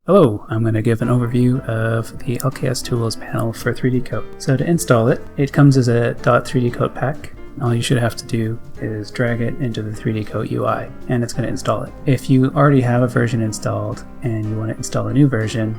Hello, I'm going to give an overview of the LKS tools panel for 3DCoat. So to install it, it comes as a .3DCoat pack. All you should have to do is drag it into the 3DCoat UI, and it's going to install it. If you already have a version installed and you want to install a new version,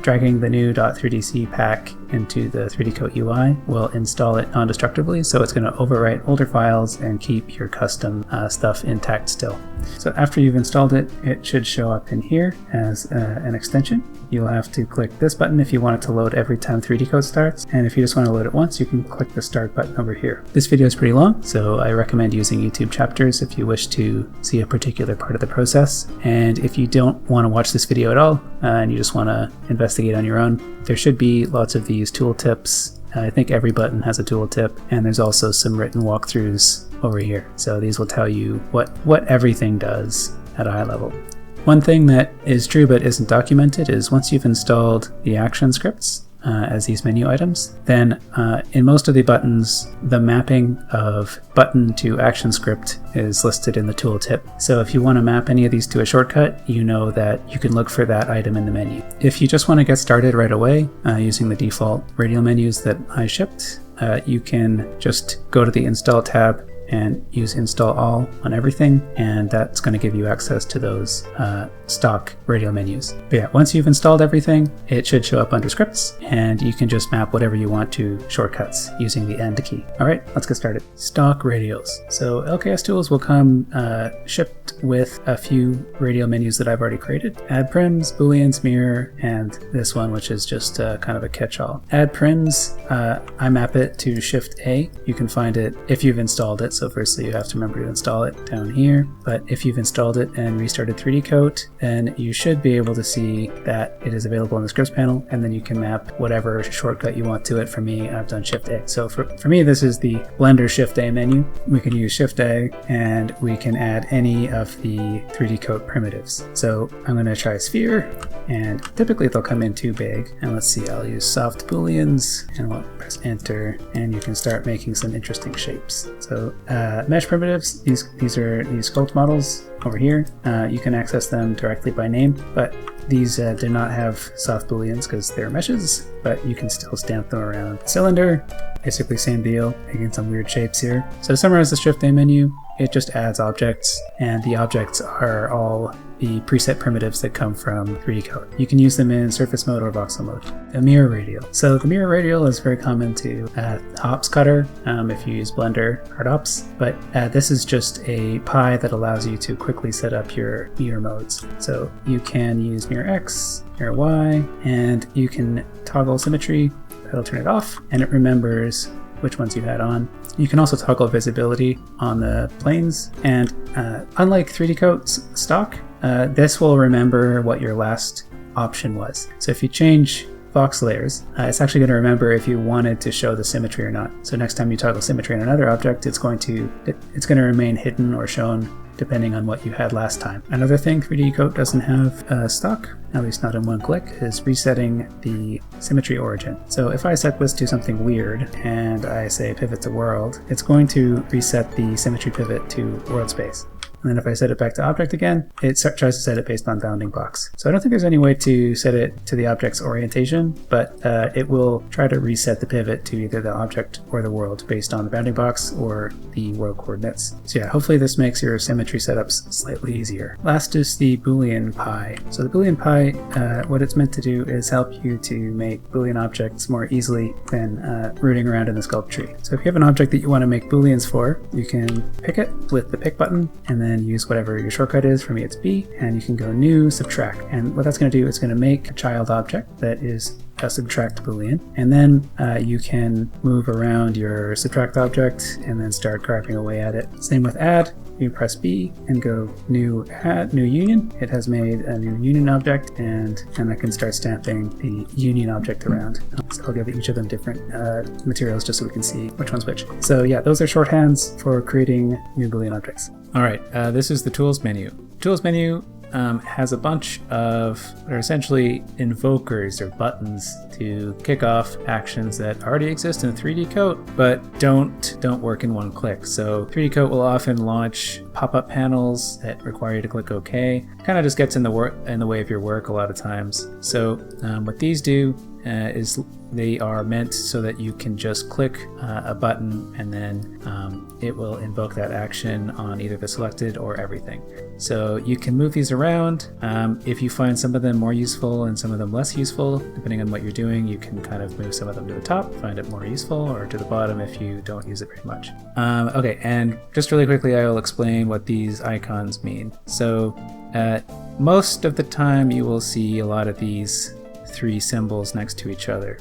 dragging the new .3DC pack into the 3DCoat UI will install it non-destructively, so it's going to overwrite older files and keep your custom stuff intact still. So after you've installed it, it should show up in here as an extension. You'll have to click this button if you want it to load every time 3DCoat starts, and if you just want to load it once, you can click the start button over here. This video is pretty long, so I recommend using YouTube chapters if you wish to see a particular part of the process. And if you don't want to watch this video at all, and you just want to investigate on your own, there should be lots of these tooltips. I think every button has a tooltip, and there's also some written walkthroughs over here. So these will tell you what everything does at a high level. One thing that is true but isn't documented is once you've installed the action scripts as these menu items, then in most of the buttons, the mapping of button to action script is listed in the tooltip. So if you want to map any of these to a shortcut, you know that you can look for that item in the menu. If you just want to get started right away using the default radial menus that I shipped, you can just go to the install tab and use install all on everything, and that's going to give you access to those stock radial menus. But yeah, once you've installed everything, it should show up under scripts, and you can just map whatever you want to shortcuts using the end key. All right, let's get started. Stock radials. So LKS tools will come shipped with a few radial menus that I've already created: add prims, booleans, mirror, and this one, which is just kind of a catch-all. Add prims, I map it to Shift A. You can find it if you've installed it. So firstly, you have to remember to install it down here. But if you've installed it and restarted 3DCoat, then you should be able to see that it is available in the scripts panel, and then you can map whatever shortcut you want to it. For me, I've done Shift A. So for me, this is the Blender Shift A menu. We can use Shift A, and we can add any of the 3DCoat primitives. So I'm going to try sphere, and typically they'll come in too big. And let's see, I'll use soft booleans, and we'll press enter, and you can start making some interesting shapes. So mesh primitives, these are these sculpt models over here. You can access them directly by name, but these do not have soft booleans because they're meshes, but you can still stamp them around. Cylinder, basically same deal, making some weird shapes here. So to summarize the Shift A menu, it just adds objects, and the objects are all the preset primitives that come from 3DCoat. You can use them in surface mode or voxel mode. A mirror radial. So the mirror radial is very common to ops cutter if you use Blender hard ops, but this is just a pie that allows you to quickly set up your mirror modes. So you can use mirror X, mirror Y, and you can toggle symmetry. That'll turn it off, and it remembers which ones you had on. You can also toggle visibility on the planes, and unlike 3DCoat's stock, this will remember what your last option was. So if you change Vox layers, it's actually going to remember if you wanted to show the symmetry or not. So next time you toggle symmetry on another object, it's going to remain hidden or shown depending on what you had last time. Another thing 3DCoat doesn't have stock, at least not in one click, is resetting the symmetry origin. So if I set this to something weird and I say pivot to world, it's going to reset the symmetry pivot to world space. And then if I set it back to object again, it tries to set it based on bounding blocks. So I don't think there's any way to set it to the object's orientation, but it will try to reset the pivot to either the object or the world based on the bounding box or the world coordinates. So yeah, hopefully this makes your symmetry setups slightly easier. Last is the Boolean Pie. So the Boolean Pie, what it's meant to do is help you to make Boolean objects more easily than rooting around in the sculpt tree. So if you have an object that you want to make Booleans for, you can pick it with the pick button, and then use whatever your shortcut is. For me, it's B, and you can go new, subtract. And what that's going to do is going to make a child object that is a subtract boolean, and then you can move around your subtract object and then start carving away at it. Same with add. You press B and go new add, new union. It has made a new union object, and I can start stamping the union object around. So I'll give each of them different materials just so we can see which one's which. So yeah, those are shorthands for creating new Boolean objects. All right, this is the tools menu. Tools menu has a bunch of what are essentially invokers or buttons to kick off actions that already exist in 3DCoat, but don't work in one click. So 3DCoat will often launch pop-up panels that require you to click OK. Kind of just gets in the way of your work a lot of times. So what these do is they are meant so that you can just click a button and then it will invoke that action on either the selected or everything. So you can move these around. If you find some of them more useful and some of them less useful, depending on what you're doing, you can kind of move some of them to the top, find it more useful, or to the bottom if you don't use it very much. Okay, and just really quickly, I will explain what these icons mean. So most of the time you will see a lot of these three symbols next to each other.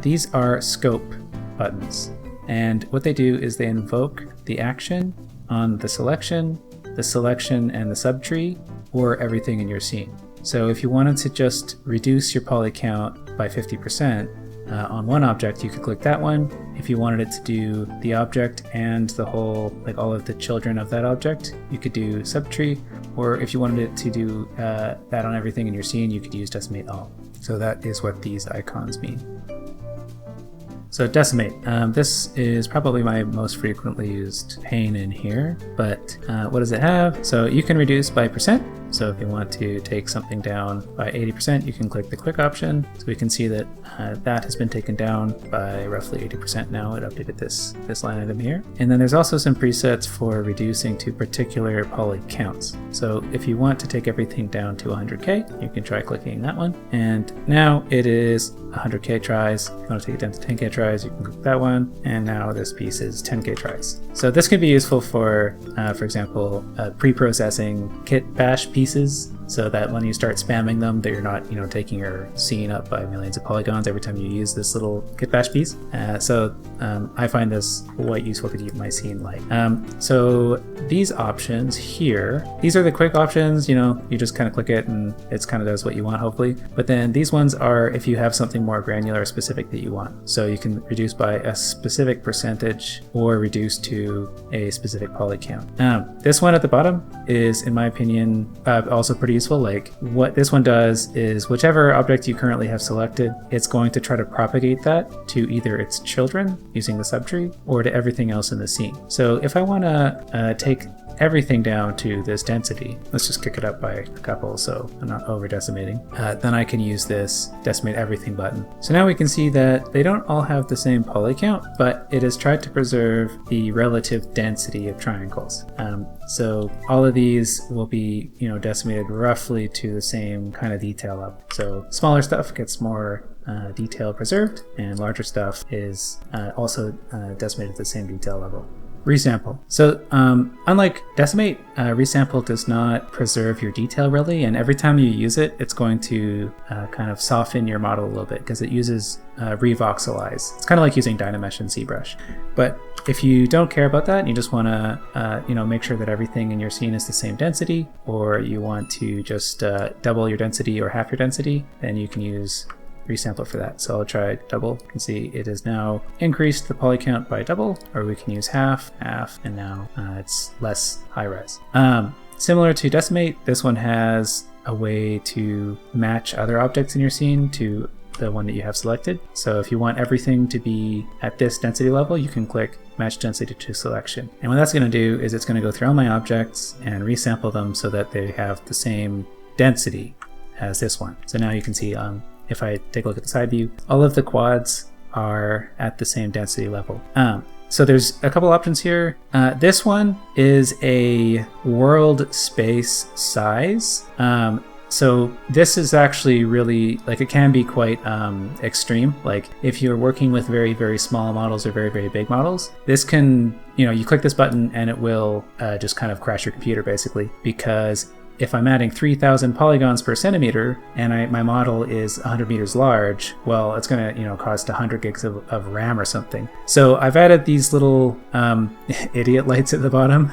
These are scope buttons, and what they do is they invoke the action on the selection and the subtree, or everything in your scene. So if you wanted to just reduce your poly count by 50% on one object, you could click that one. If you wanted it to do the object and the whole, like all of the children of that object, you could do subtree, or if you wanted it to do that on everything in your scene, you could use decimate all. So that is what these icons mean. So decimate, this is probably my most frequently used pane in here, but what does it have? So you can reduce by percent. So if you want to take something down by 80%, you can click the quick option. So we can see that that has been taken down by roughly 80% now. It updated this line item here. And then there's also some presets for reducing to particular poly counts. So if you want to take everything down to 100K, you can try clicking that one. And now it is 100K tries. If you want to take it down to 10K tries, you can click that one. And now this piece is 10K tries. So this could be useful for example, pre-processing kit bash pieces, so that when you start spamming them, that you're not, taking your scene up by millions of polygons every time you use this little kit bash piece. So I find this quite useful to keep my scene light. So these options here, these are the quick options. You just kind of click it and it kind of does what you want, hopefully. But then these ones are if you have something more granular or specific that you want. So you can reduce by a specific percentage or reduce to a specific poly count. This one at the bottom is, in my opinion, also pretty useful. Like what this one does is whichever object you currently have selected, it's going to try to propagate that to either its children using the subtree or to everything else in the scene. So if I want to take everything down to this density, let's just kick it up by a couple so I'm not over decimating, then I can use this decimate everything button. So now we can see that they don't all have the same poly count, but it has tried to preserve the relative density of triangles. So all of these will be decimated roughly to the same kind of detail level. So smaller stuff gets more detail preserved, and larger stuff is also decimated at the same detail level. Resample. So unlike decimate, resample does not preserve your detail really, and every time you use it, it's going to kind of soften your model a little bit because it uses revoxelize. It's kind of like using Dynamesh and ZBrush. But if you don't care about that and you just want to make sure that everything in your scene is the same density, or you want to just double your density or half your density, then you can use resample for that. So I'll try double. You can see it has now increased the poly count by double, or we can use half, and now it's less high res. Similar to decimate, this one has a way to match other objects in your scene to the one that you have selected. So if you want everything to be at this density level, you can click match density to selection. And what that's going to do is it's going to go through all my objects and resample them so that they have the same density as this one. So now you can see if I take a look at the side view, all of the quads are at the same density level. So there's a couple options here. This one is a world space size. So this is actually really, like, it can be quite extreme. Like if you're working with very, very small models or very, very big models, this can, you click this button and it will just kind of crash your computer basically, because if I'm adding 3,000 polygons per centimeter and my model is 100 meters large, well, it's going to cost 100 gigs of RAM or something. So I've added these little idiot lights at the bottom.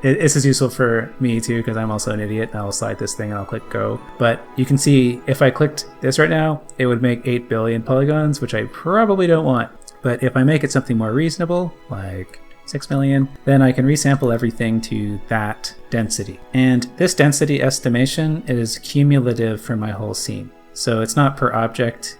This is useful for me too because I'm also an idiot. I'll slide this thing and I'll click go. But you can see if I clicked this right now, it would make 8 billion polygons, which I probably don't want. But if I make it something more reasonable, like 6 million, then I can resample everything to that density. And this density estimation is cumulative for my whole scene. So it's not per object.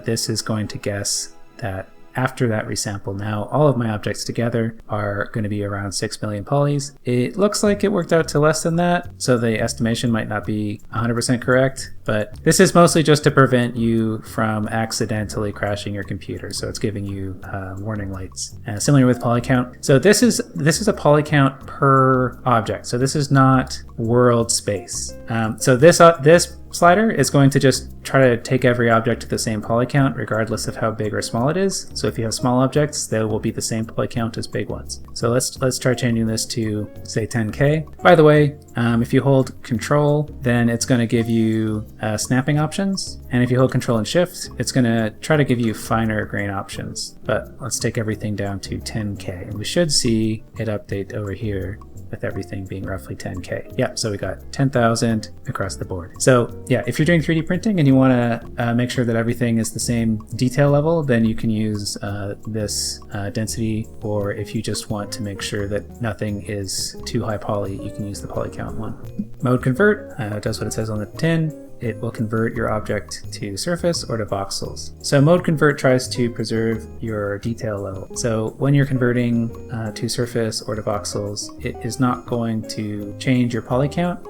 This is going to guess that after that resample, now all of my objects together are going to be around 6 million polys. It looks like it worked out to less than that, so the estimation might not be 100% correct, but this is mostly just to prevent you from accidentally crashing your computer, so it's giving you warning lights. Similar with poly count. So this is a poly count per object, so this is not world space. So this slider is going to just try to take every object to the same poly count regardless of how big or small it is. So if you have small objects, they will be the same poly count as big ones. So let's try changing this to say 10K. By the way, if you hold Control, then it's going to give you snapping options. And if you hold Control and Shift, it's going to try to give you finer grain options. But let's take everything down to 10K. And we should see it update over here with everything being roughly 10K. Yeah, so we got 10,000 across the board. So yeah, if you're doing 3D printing and you want to make sure that everything is the same detail level, then you can use this density, or if you just want to make sure that nothing is too high poly, you can use the poly count one. Mode convert does what it says on the tin. It will convert your object to surface or to voxels. So mode convert tries to preserve your detail level. So when you're converting to surface or to voxels, it is not going to change your poly count,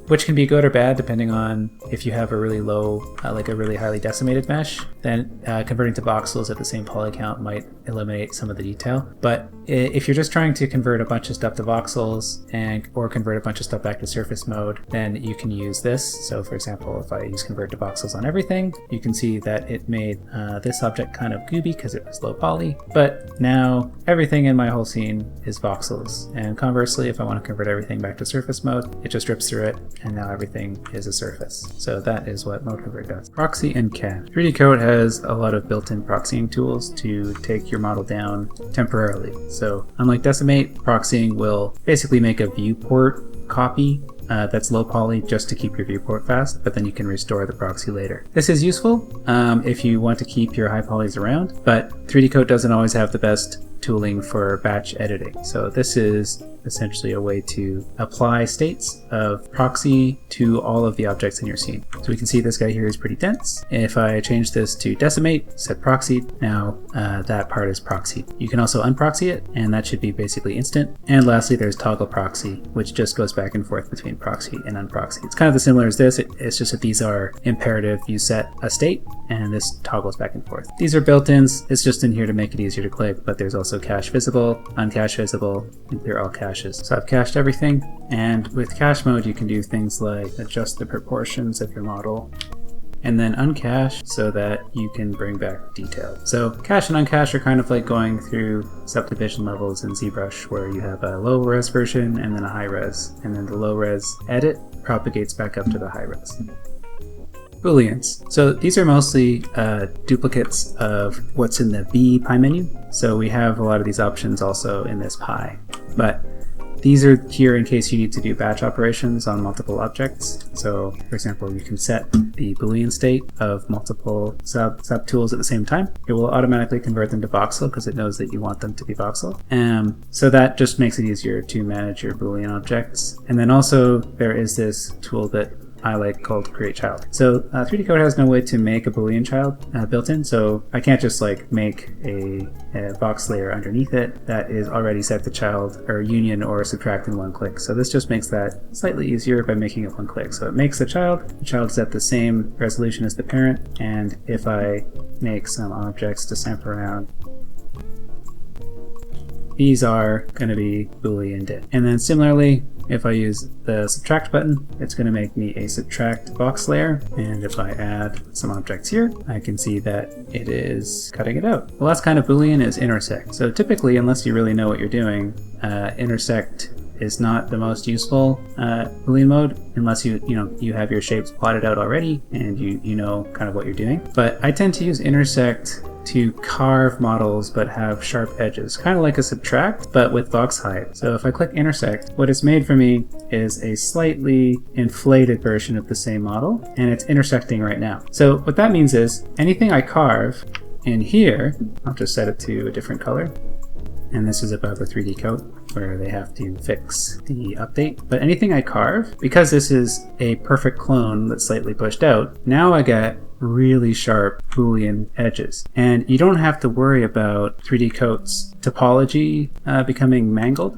which can be good or bad depending on if you have a really low, like a really highly decimated mesh. Then converting to voxels at the same poly count might eliminate some of the detail. But if you're just trying to convert a bunch of stuff to voxels or convert a bunch of stuff back to surface mode, then you can use this. So for example, if I use convert to voxels on everything, you can see that it made this object kind of gooby because it was low poly, but now everything in my whole scene is voxels. And conversely, if I want to convert everything back to surface mode, it just rips through it and now everything is a surface. So that is what mode convert does. Proxy and Cache. 3DCoat has a lot of built-in proxying tools to take your model down temporarily. So unlike Decimate, proxying will basically make a viewport copy that's low poly just to keep your viewport fast, but then you can restore the proxy later. This is useful if you want to keep your high polys around, but 3DCoat doesn't always have the best tooling for batch editing. So this is essentially a way to apply states of proxy to all of the objects in your scene. So we can see this guy here is pretty dense. If I change this to Decimate, set proxy, now that part is proxy. You can also unproxy it, and that should be basically instant. And lastly, there's toggle proxy, which just goes back and forth between proxy and unproxy. It's kind of the similar as this. It's just that these are imperative. You set a state, and this toggles back and forth. These are built-ins. It's just in here to make it easier to click, but there's also cache visible, uncache visible, and they're all caches. So I've cached everything, and with cache mode you can do things like adjust the proportions of your model and then uncache so that you can bring back detail. So cache and uncache are kind of like going through subdivision levels in ZBrush, where you have a low res version and then a high res, and then the low res edit propagates back up to the high res. Booleans. So these are mostly duplicates of what's in the V Pie menu. So we have a lot of these options also in this pie, but these are here in case you need to do batch operations on multiple objects. So for example, you can set the Boolean state of multiple sub tools at the same time. It will automatically convert them to voxel because it knows that you want them to be voxel. So that just makes it easier to manage your Boolean objects. And then also there is this tool that I like called create child. So 3DCoat has no way to make a Boolean child built in, so I can't just like make a box layer underneath it that is already set to child or union or subtract in one click. So this just makes that slightly easier by making it one click. So it makes the child is at the same resolution as the parent, and if I make some objects to sample around, these are going to be Booleaned in. And then similarly, if I use the subtract button, it's going to make me a subtract box layer. And if I add some objects here, I can see that it is cutting it out. The last kind of Boolean is intersect. So typically, unless you really know what you're doing, intersect is not the most useful Boolean mode unless you have your shapes plotted out already and you know kind of what you're doing. But I tend to use intersect to carve models but have sharp edges, kind of like a subtract but with box height. So if I click intersect, what it's made for me is a slightly inflated version of the same model, and it's intersecting right now. So what that means is anything I carve in here, I'll just set it to a different color, and this is above the 3D coat where they have to fix the update. But anything I carve, because this is a perfect clone that's slightly pushed out, now I get really sharp Boolean edges. And you don't have to worry about 3DCoat's topology becoming mangled,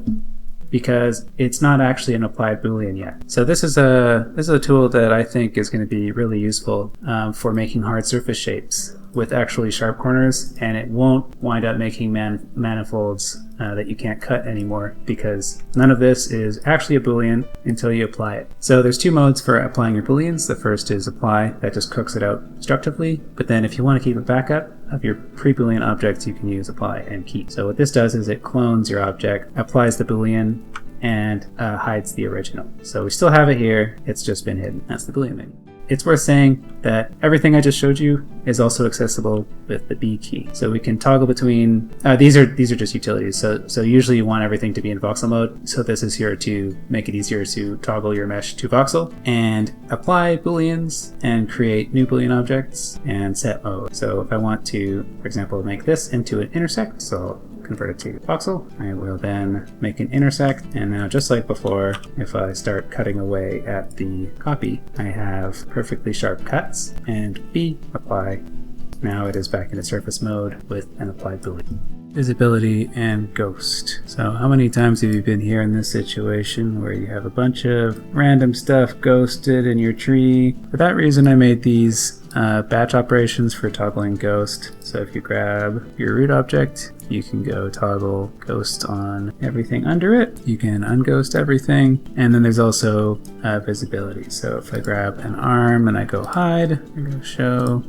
because it's not actually an applied Boolean yet. So this is a tool that I think is going to be really useful for making hard surface shapes with actually sharp corners, and it won't wind up making manifolds that you can't cut anymore, because none of this is actually a Boolean until you apply it. So there's two modes for applying your Booleans. The first is apply, that just cooks it out structively, but then if you want to keep a backup of your pre-Boolean objects, you can use apply and keep. So what this does is it clones your object, applies the Boolean, and hides the original. So we still have it here, it's just been hidden. That's the Boolean menu. It's worth saying that everything I just showed you is also accessible with the B key. So we can toggle between, these are just utilities. So usually you want everything to be in voxel mode. So this is here to make it easier to toggle your mesh to voxel and apply Booleans and create new Boolean objects and set mode. So if I want to, for example, make this into an intersect, so convert it to voxel, I will then make an intersect, and now just like before, if I start cutting away at the copy, I have perfectly sharp cuts, and B, apply. Now it is back into surface mode with an applied Boolean. Visibility and ghost. So how many times have you been here in this situation where you have a bunch of random stuff ghosted in your tree? For that reason I made these batch operations for toggling ghost. So if you grab your root object, you can go toggle ghost on everything under it. You can unghost everything. And then there's also visibility. So if I grab an arm and I go hide, I go show.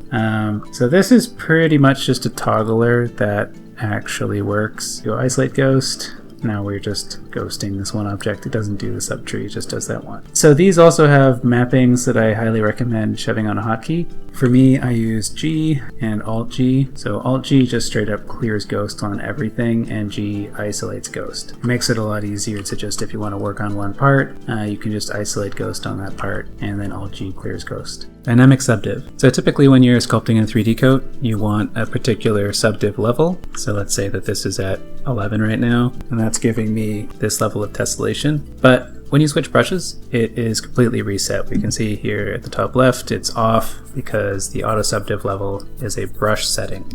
So this is pretty much just a toggler that actually works. Go isolate ghost. Now we're just ghosting this one object. It doesn't do the subtree, it just does that one. So these also have mappings that I highly recommend shoving on a hotkey. For me, I use G and Alt-G. So Alt-G just straight up clears ghost on everything, and G isolates ghost. It makes it a lot easier to just, if you want to work on one part, you can just isolate ghost on that part, and then Alt-G clears ghost. Dynamic subdiv. So typically when you're sculpting in 3DCoat, you want a particular subdiv level. So let's say that this is at 11 right now, and that's giving me this level of tessellation. But when you switch brushes, it is completely reset. We can see here at the top left, it's off because the auto subdiv level is a brush setting.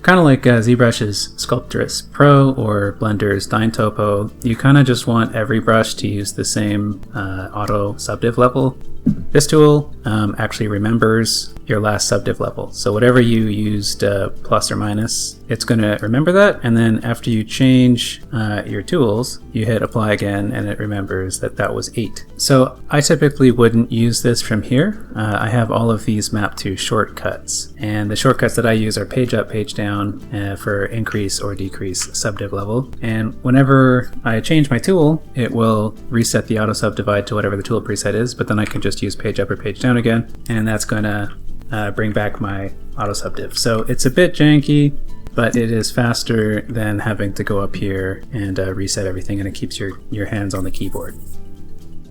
Kind of like ZBrush's Sculptress Pro or Blender's Autotopo, you kind of just want every brush to use the same auto subdiv level. This tool actually remembers your last subdiv level. So whatever you used plus or minus, it's going to remember that. And then after you change your tools, you hit apply again and it remembers that that was 8. So I typically wouldn't use this from here. I have all of these mapped to shortcuts. And the shortcuts that I use are page up, page down for increase or decrease subdiv level. And whenever I change my tool, it will reset the auto subdivide to whatever the tool preset is, but then I can just use page up or page down again, and that's going to bring back my auto subdiv. So it's a bit janky, but it is faster than having to go up here and reset everything, and it keeps your hands on the keyboard.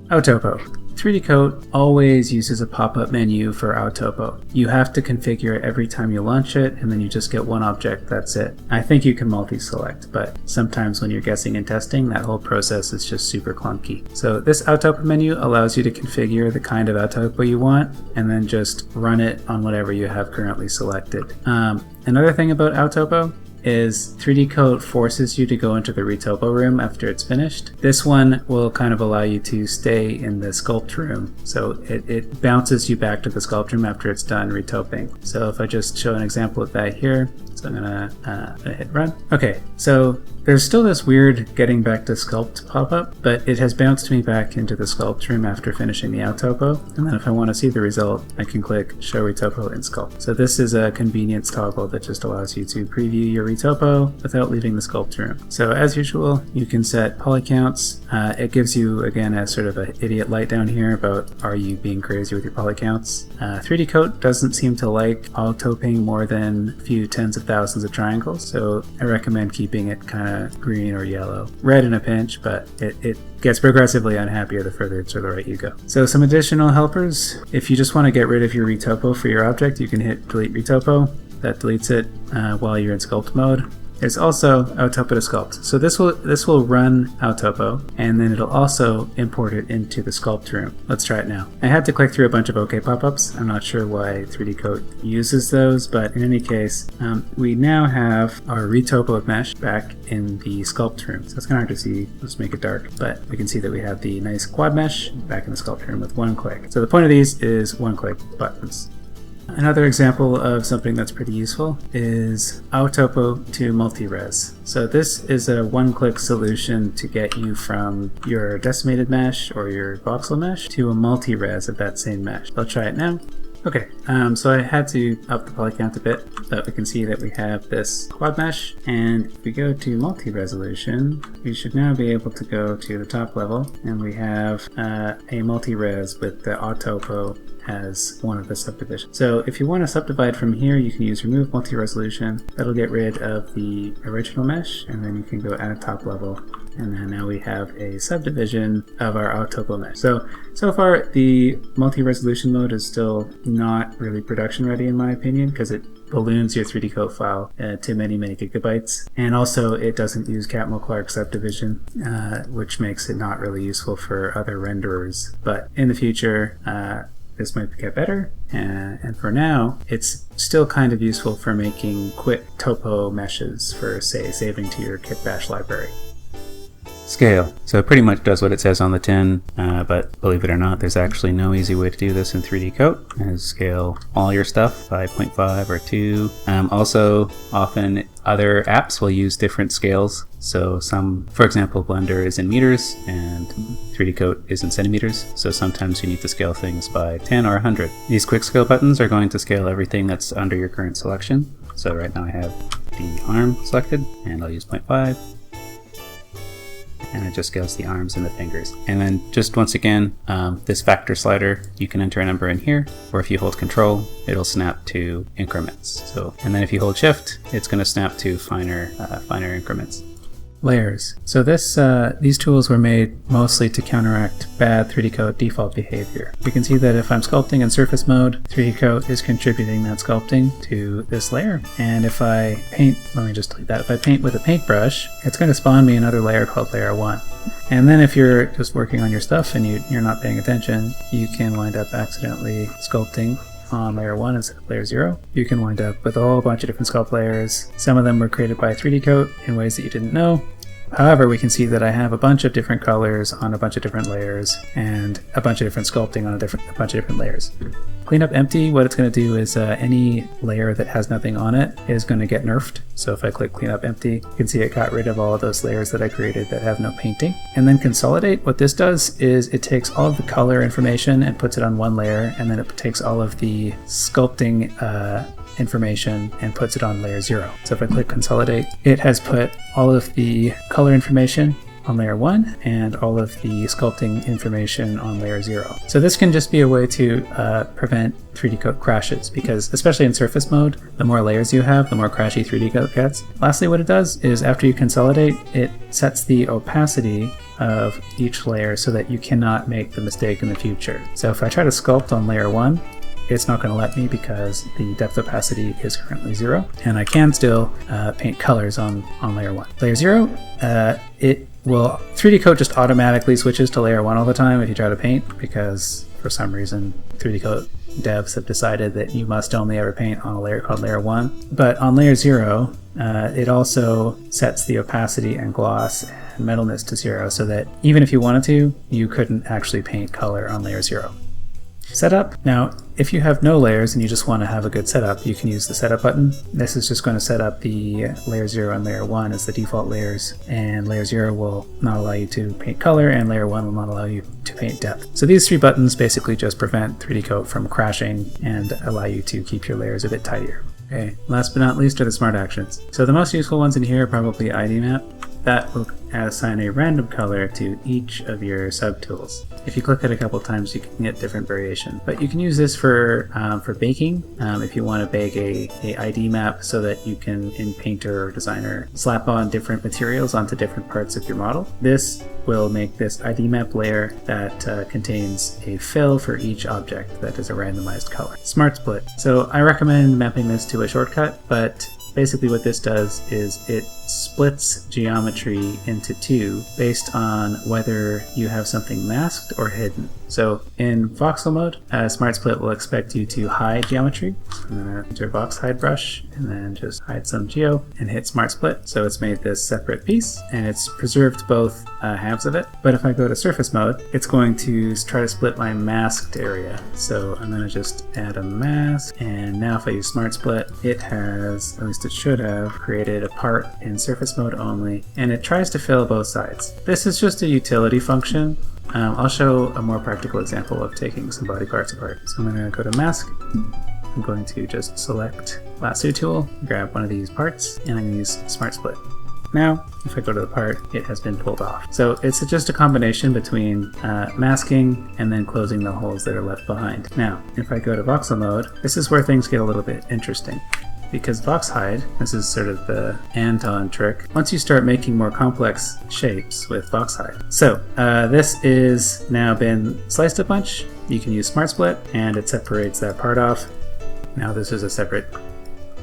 Autotopo. 3DCoat always uses a pop-up menu for Autotopo. You have to configure it every time you launch it, and then you just get one object, that's it. I think you can multi-select, but sometimes when you're guessing and testing, that whole process is just super clunky. So this Autotopo menu allows you to configure the kind of Autotopo you want, and then just run it on whatever you have currently selected. Another thing about Autotopo is 3DCoat forces you to go into the retopo room after it's finished. This one will kind of allow you to stay in the sculpt room. So it bounces you back to the sculpt room after it's done retoping. So if I just show an example of that here, so I'm gonna hit run. Okay, so there's still this weird getting back to sculpt pop-up, but it has bounced me back into the sculpt room after finishing the Autotopo. And then if I want to see the result, I can click show retopo in sculpt. So this is a convenience toggle that just allows you to preview your retopo without leaving the sculpt room. So as usual, you can set poly counts. It gives you, again, a sort of an idiot light down here about are you being crazy with your poly counts. 3DCoat doesn't seem to like autotoping more than a few tens of thousands of triangles, so I recommend keeping it kind of green or yellow. Red in a pinch, but it gets progressively unhappier the further to the right you go. So some additional helpers. If you just want to get rid of your retopo for your object, you can hit delete retopo. That deletes it while you're in sculpt mode. There's also Autotopo to sculpt. So this will run Autotopo, and then it'll also import it into the sculpt room. Let's try it now. I had to click through a bunch of OK pop-ups. I'm not sure why 3DCoat uses those, but in any case, we now have our retopo mesh back in the sculpt room. So it's kind of hard to see. Let's make it dark, but we can see that we have the nice quad mesh back in the sculpt room with one click. So the point of these is one-click buttons. Another example of something that's pretty useful is Autotopo to multi-res. So this is a one-click solution to get you from your decimated mesh or your voxel mesh to a multi-res of that same mesh. I'll try it now. Okay, so I had to up the poly count a bit so that we can see that we have this quad mesh, and if we go to multi-resolution, we should now be able to go to the top level, and we have a multi-res with the Autotopo as one of the subdivisions. So if you want to subdivide from here, you can use remove multi-resolution. That'll get rid of the original mesh, and then you can go add top level, and then now we have a subdivision of our Autotopo mesh. So far the multi-resolution mode is still not really production ready in my opinion, because it balloons your 3DCoat file to many gigabytes, and also it doesn't use Catmull-Clark subdivision, which makes it not really useful for other renderers. But in the future, this might get better, and for now, it's still kind of useful for making quick topo meshes for, say, saving to your kitbash library. Scale. So it pretty much does what it says on the tin, but believe it or not, there's actually no easy way to do this in 3DCoat. Scale all your stuff by 0.5 or 2. Also, often other apps will use different scales. So some, for example, Blender is in meters and 3DCoat is in centimeters. So sometimes you need to scale things by 10 or 100. These quick scale buttons are going to scale everything that's under your current selection. So right now I have the arm selected, and I'll use 0.5. And it just scales the arms and the fingers. And then just once again, this factor slider, you can enter a number in here, or if you hold Control, it'll snap to increments. And then if you hold Shift, it's going to snap to finer increments. Layers. So these tools were made mostly to counteract bad 3DCoat default behavior. You can see that if I'm sculpting in surface mode, 3DCoat is contributing that sculpting to this layer. And if I paint, let me just delete that. If I paint with a paintbrush, it's going to spawn me another layer called layer 1. And then if you're just working on your stuff and you're not paying attention, you can wind up accidentally sculpting on layer 1 instead of layer 0. You can wind up with a whole bunch of different sculpt layers. Some of them were created by 3DCoat in ways that you didn't know. However, we can see that I have a bunch of different colors on a bunch of different layers and a bunch of different sculpting on a bunch of different layers. Clean up empty, what it's going to do is any layer that has nothing on it is going to get nerfed. So if I click clean up empty, you can see it got rid of all of those layers that I created that have no painting. And then consolidate, what this does is it takes all of the color information and puts it on one layer, and then it takes all of the sculpting information and puts it on layer 0. So if I click consolidate, it has put all of the color information on layer 1 and all of the sculpting information on layer 0. So this can just be a way to prevent 3DCoat crashes, because especially in surface mode, the more layers you have, the more crashy 3DCoat gets. Lastly, what it does is after you consolidate, it sets the opacity of each layer so that you cannot make the mistake in the future. So if I try to sculpt on layer 1, it's not going to let me because the depth opacity is currently 0, and I can still paint colors on layer 1. Layer 0, 3DCoat just automatically switches to layer 1 all the time if you try to paint, because for some reason 3DCoat devs have decided that you must only ever paint on a layer called layer 1. But on layer 0, it also sets the opacity and gloss and metalness to 0, so that even if you wanted to, you couldn't actually paint color on layer 0. Setup. Now, if you have no layers and you just want to have a good setup, you can use the setup button. This is just going to set up the layer 0 and layer 1 as the default layers, and layer 0 will not allow you to paint color, and layer 1 will not allow you to paint depth. So these 3 buttons basically just prevent 3DCoat from crashing and allow you to keep your layers a bit tidier. Okay, last but not least are the smart actions. So the most useful ones in here are probably ID map. That will assign a random color to each of your subtools. If you click it a couple times, you can get different variation. But you can use this for baking. If you want to bake a ID map so that you can, in Painter or Designer, slap on different materials onto different parts of your model. This will make this ID map layer that contains a fill for each object that is a randomized color. Smart split. So I recommend mapping this to a shortcut, but Basically what this does is it splits geometry into two based on whether you have something masked or hidden. So in voxel mode, Smart Split will expect you to hide geometry. So I'm going to enter Vox Hide Brush and then just hide some geo and hit Smart Split. So it's made this separate piece and it's preserved both halves of it. But if I go to surface mode, it's going to try to split my masked area. So I'm going to just add a mask, and now if I use Smart Split, it has, at least it should have, created a part in surface mode only, and it tries to fill both sides. This is just a utility function. I'll show a more practical example of taking some body parts apart. So I'm going to go to Mask. I'm going to just select Lasso tool, grab one of these parts, and I'm going to use Smart Split. Now, if I go to the part, it has been pulled off. So it's just a combination between masking and then closing the holes that are left behind. Now, if I go to voxel mode, this is where things get a little bit interesting. Because Vox Hide, this is sort of the Anton trick, once you start making more complex shapes with Vox Hide. So this is now been sliced a bunch. You can use Smart Split and it separates that part off. Now this is a separate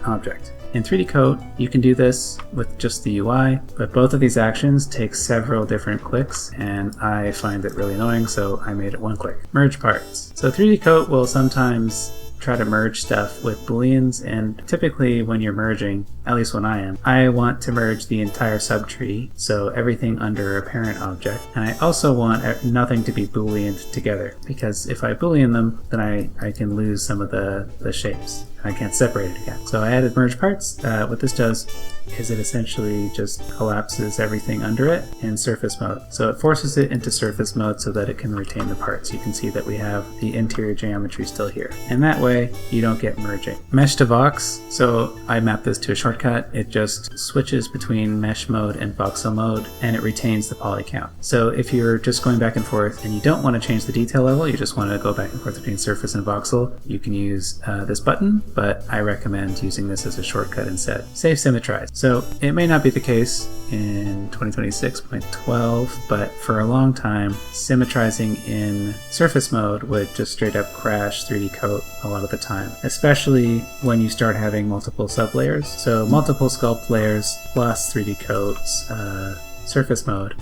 object. In 3DCoat, you can do this with just the UI, but both of these actions take several different clicks, and I find it really annoying, so I made it one click. Merge parts. So 3DCoat will sometimes try to merge stuff with Booleans, and typically when you're merging, at least when I want to merge the entire subtree, so everything under a parent object, and I also want nothing to be Booleaned together, because if I Boolean them, then I can lose some of the shapes. I can't separate it again. So I added merge parts. What this does is it essentially just collapses everything under it in surface mode. So it forces it into surface mode so that it can retain the parts. You can see that we have the interior geometry still here. And that way you don't get merging. Mesh to Vox. So I map this to a shortcut. It just switches between mesh mode and voxel mode, and it retains the poly count. So if you're just going back and forth and you don't want to change the detail level, you just want to go back and forth between surface and voxel, you can use this button, but I recommend using this as a shortcut instead. Save Symmetrize. So it may not be the case in 2026.12, but for a long time, symmetrizing in surface mode would just straight up crash 3DCoat a lot of the time, especially when you start having multiple sublayers. So multiple sculpt layers plus 3DCoat's surface mode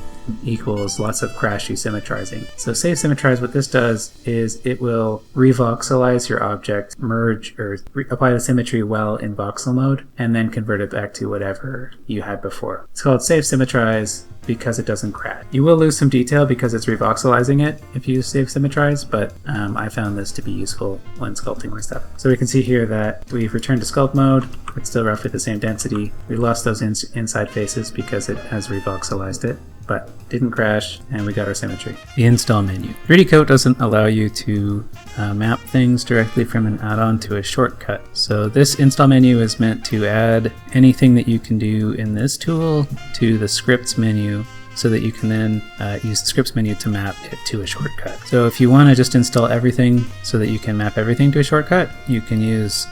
equals lots of crashy symmetrizing. So save Symmetrize, what this does is it will revoxelize your object, merge or apply the symmetry well in voxel mode, and then convert it back to whatever you had before. It's called save Symmetrize because it doesn't crash. You will lose some detail because it's revoxelizing it if you save Symmetrize, but I found this to be useful when sculpting my stuff. So we can see here that we've returned to sculpt mode. It's still roughly the same density. We lost those inside faces because it has revoxelized it, but didn't crash, and we got our symmetry. The install menu. 3DCoat doesn't allow you to map things directly from an add-on to a shortcut. So this install menu is meant to add anything that you can do in this tool to the scripts menu, so that you can then use the scripts menu to map it to a shortcut. So if you want to just install everything so that you can map everything to a shortcut, you can use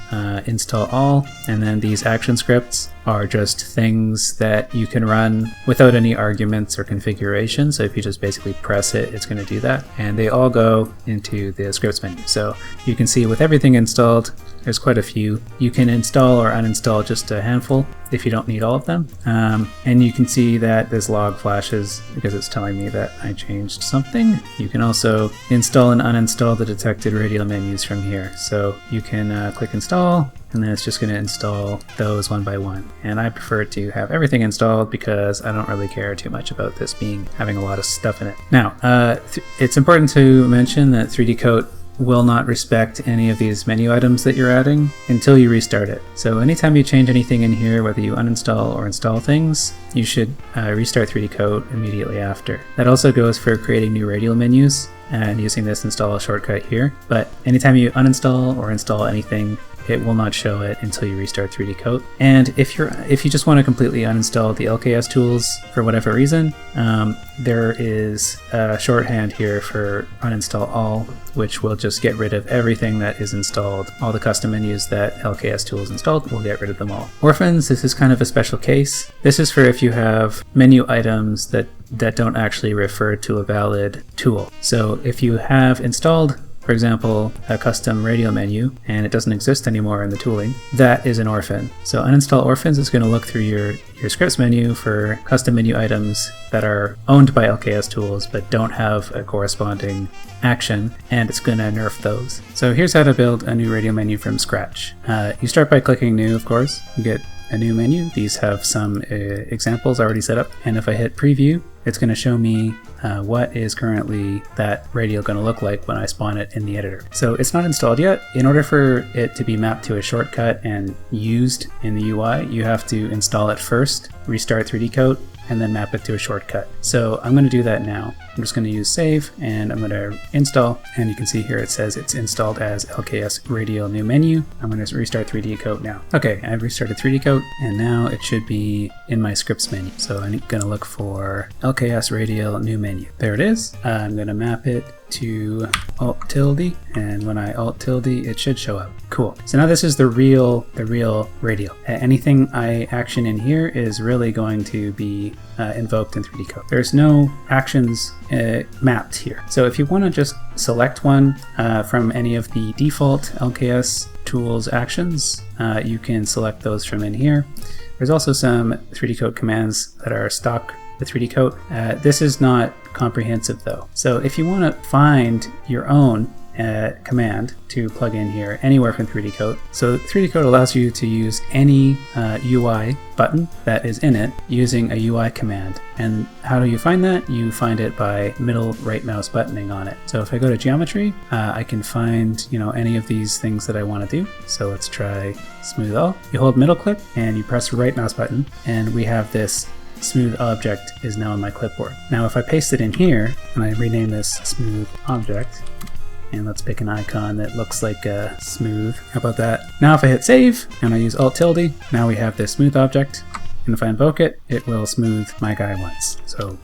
install all, and then these action scripts are just things that you can run without any arguments or configuration. So if you just basically press it, it's going to do that. And they all go into the scripts menu. So you can see with everything installed, there's quite a few. You can install or uninstall just a handful if you don't need all of them. And you can see that this log flashes because it's telling me that I changed something. You can also install and uninstall the detected radial menus from here. So you can click install, and then it's just going to install those one by one. And I prefer to have everything installed because I don't really care too much about this having a lot of stuff in it. Now, it's important to mention that 3DCoat will not respect any of these menu items that you're adding until you restart it. So anytime you change anything in here, whether you uninstall or install things, you should restart 3DCoat immediately after. That also goes for creating new radial menus and using this install shortcut here. But anytime you uninstall or install anything, it will not show it until you restart 3DCoat. And if you just want to completely uninstall the LKS tools for whatever reason, there is a shorthand here for uninstall all, which will just get rid of everything that is installed. All the custom menus that LKS tools installed will get rid of them all. Orphans, this is kind of a special case. This is for if you have menu items that don't actually refer to a valid tool. So if you have installed for example, a custom radial menu, and it doesn't exist anymore in the tooling, that is an orphan. So uninstall orphans is going to look through your scripts menu for custom menu items that are owned by LKS tools but don't have a corresponding action, and it's going to nerf those. So here's how to build a new radial menu from scratch. You start by clicking new, of course. You get a new menu. These have some examples already set up, and if I hit preview, it's going to show me what is currently that radial going to look like when I spawn it in the editor. So it's not installed yet. In order for it to be mapped to a shortcut and used in the UI, you have to install it first, restart 3DCoat, and then map it to a shortcut. So I'm going to do that now. I'm just going to use save, and I'm going to install, and you can see here it says it's installed as LKS Radial New Menu. I'm going to restart 3DCoat now. Okay, I've restarted 3DCoat, and now it should be in my scripts menu. So I'm going to look for LKS Radial New Menu. There it is. I'm going to map it to Alt tilde, and when I Alt tilde, it should show up. Cool. So now this is the real radial. Anything I action in here is really going to be invoked in 3DCoat. There's no actions mapped here. So if you want to just select one from any of the default LKS tools actions, you can select those from in here. There's also some 3DCoat commands that are stock with 3DCoat. This is not comprehensive though. So if you want to find your own command to plug in here anywhere from 3DCoat. So 3DCoat allows you to use any UI button that is in it using a UI command. And how do you find that? You find it by middle right mouse buttoning on it. So if I go to geometry, I can find, any of these things that I want to do. So let's try smooth all. You hold middle click and you press the right mouse button, and we have this smooth object is now on my clipboard. Now if I paste it in here and I rename this smooth object, and let's pick an icon that looks like a smooth. How about that? Now if I hit save and I use Alt tilde, now we have this smooth object, and if I invoke it, it will smooth my guy once. So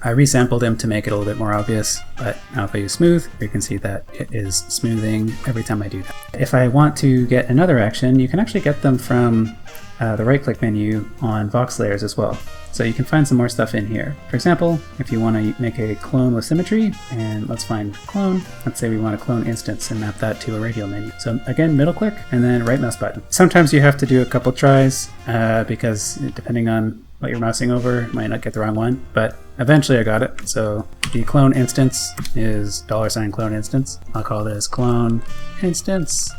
I resampled him to make it a little bit more obvious, but now if I use smooth, you can see that it is smoothing every time I do that. If I want to get another action, you can actually get them from the right-click menu on Vox layers as well. So you can find some more stuff in here. For example, if you want to make a clone with symmetry, and let's find clone. Let's say we want to clone instance and map that to a radial menu. So again, middle click and then right mouse button. Sometimes you have to do a couple tries because depending on what you're mousing over, you might not get the wrong one, but eventually I got it. So the clone instance is $clone instance. I'll call this clone instance.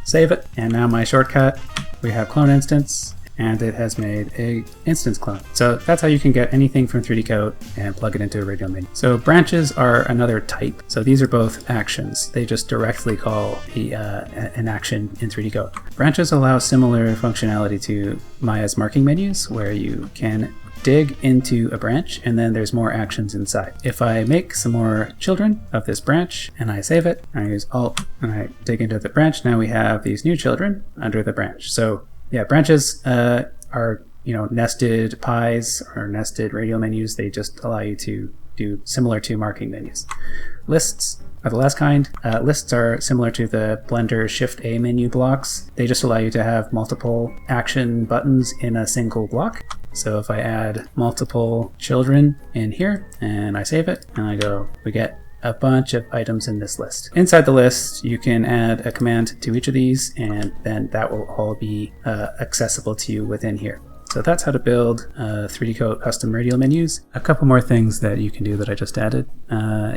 Save it, and now my shortcut, we have clone instance, and it has made a instance clone. So that's how you can get anything from 3DCoat and plug it into a radial menu. So branches are another type. So these are both actions. They just directly call an action in 3DCoat. Branches allow similar functionality to Maya's marking menus, where you can dig into a branch and then there's more actions inside. If I make some more children of this branch and I save it, I use Alt and I dig into the branch, now we have these new children under the branch. So yeah, branches are nested pies or nested radial menus. They just allow you to do similar to marking menus. Lists are the last kind. Lists are similar to the Blender Shift A menu blocks. They just allow you to have multiple action buttons in a single block. So if I add multiple children in here and I save it and I go, we get a bunch of items in this list. Inside the list, you can add a command to each of these, and then that will all be accessible to you within here. So that's how to build 3DCoat custom radial menus. A couple more things that you can do that I just added.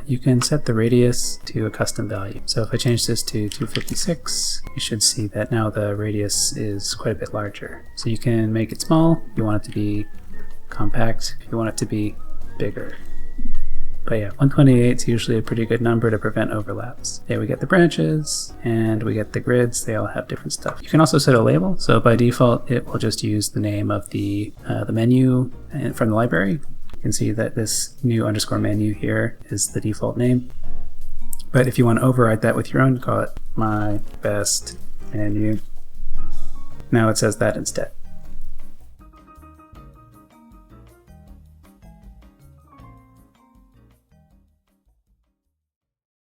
You can set the radius to a custom value. So if I change this to 256, you should see that now the radius is quite a bit larger. So you can make it small, you want it to be compact, you want it to be bigger. But yeah, 128 is usually a pretty good number to prevent overlaps. Yeah, we get the branches and we get the grids. They all have different stuff. You can also set a label. So by default, it will just use the name of the menu from the library. You can see that this new underscore menu here is the default name. But if you want to override that with your own, call it my best menu. Now it says that instead.